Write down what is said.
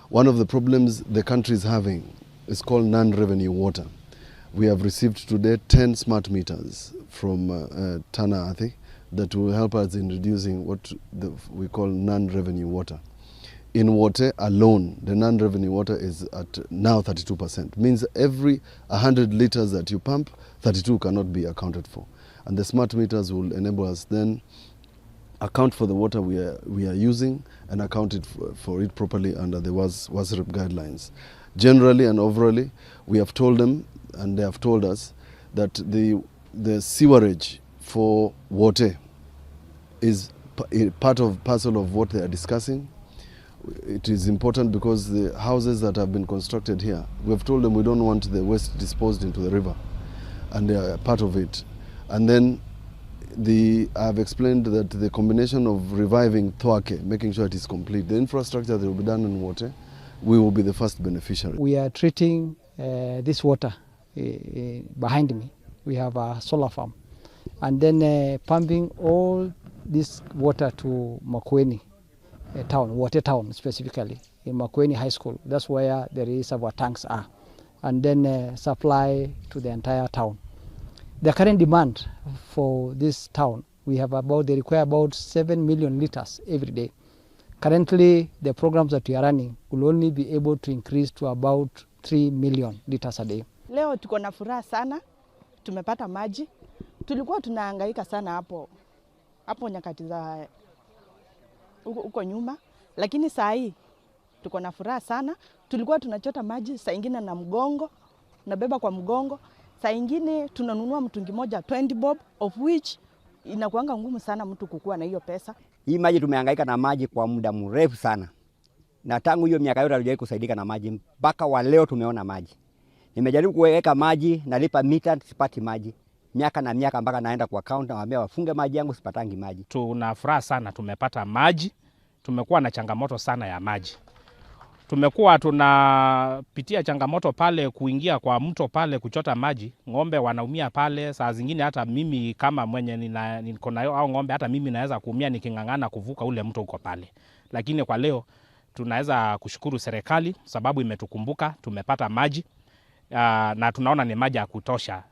One of the problems the country is having is called non-revenue water. We have received today 10 smart meters from Tana Athi that will help us in reducing what we call non-revenue water. In water alone, the non-revenue water is at now 32%. Means every 100 liters that you pump, 32 cannot be accounted for. And the smart meters will enable us then account for the water we are using and account it for it properly under the WASREP guidelines. Generally and overally, we have told them and they have told us that the sewerage for water is part of parcel of what they are discussing. It is important because the houses that have been constructed here, we have told them we don't want the waste disposed into the river, and they are part of it. And then I have explained that the combination of reviving Thwake, making sure it is complete, the infrastructure that will be done in water, we will be the first beneficiary. We are treating this water behind me. We have a solar farm, and then pumping all this water to Makueni town, water town specifically, in Makueni High School. That's where the reservoir tanks are, and then supply to the entire town. The current demand for this town, they require about 7 million liters every day. Currently, the programs that we are running will only be able to increase to about 3 million liters a day. Leo tuko na furaha sana, tumepata maji. Tulikuwa tunahangaika sana hapo nyakati za huko nyuma, lakini saa hii tuko na furaha sana. Tulikuwa tunachota maji saa ingine na mgongo, nabeba kwa mgongo. Saa ingine tunanunua mtungi moja 20 bob, of which inakuanga ngumu sana mtu kukua na hiyo pesa. Hii maji tumehangaika na maji kwa muda mrefu sana. Na tangu hiyo miaka yote hatujawahi kusaidika na maji, mpaka wa leo tumeona maji. Nimejaribu kuweka maji, nalipa mita, sipati maji. Miaka na miaka mpaka naenda kwa account na waambia wafunge maji yangu, sipatangi maji. Tuna furaha sana tumepata maji. Tumekuwa na changamoto sana ya maji. Tumekuwa tunapitia changamoto pale kuingia kwa mto pale kuchota maji. Ng'ombe wanaumia pale, saa zingine hata mimi kama mwenye niko nayo au ng'ombe, hata mimi naweza kuumia niking'ang'ana kuvuka ule mto uko pale. Lakini kwa leo tunaweza kushukuru serikali sababu imetukumbuka, tumepata maji na tunaona ni maji ya kutosha.